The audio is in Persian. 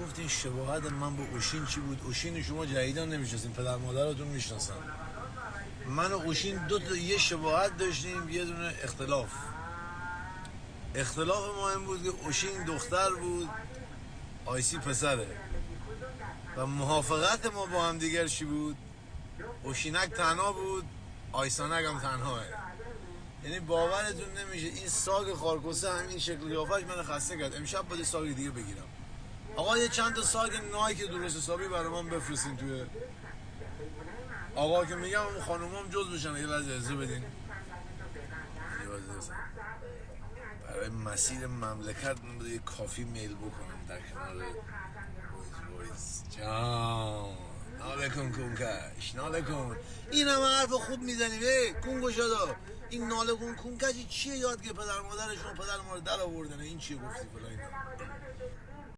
گفتین شباهت من با اوشین چی بود؟ اوشین شما جدیدان نمیشناسین، پدر مادرتون میشناسن. من و اوشین یه شباهت داشتیم، یه دونه اختلاف ما این بود که اوشین دختر بود، آیسی پسره و موافقت ما با هم دیگر چی بود؟ اوشینک تنها بود، آیسانک هم تنهاه. یعنی باورتون نمیشه این ساگ خارکوسه همین شکل قیافش من خسته کرد. امشب باید ساگ دیگه بگیرم. آقا یه چند تا ساگ نایک درست حسابی برای من بفرستین توی. آقا که میگم اون خانومام جز بشن، یه لحظه اجازه بدین. برای مسیر مملکت من باید یه کافی میل بکنم در کنار وایز جان. ناله کن کونکش، ناله کن. این همه حرف خوب میزنی به کون گشادا. این ناله کن کونکش چیه؟ یاد که پدر مادرشون پدر ما رو در آوردن. این چیه گفتی فلان اینا؟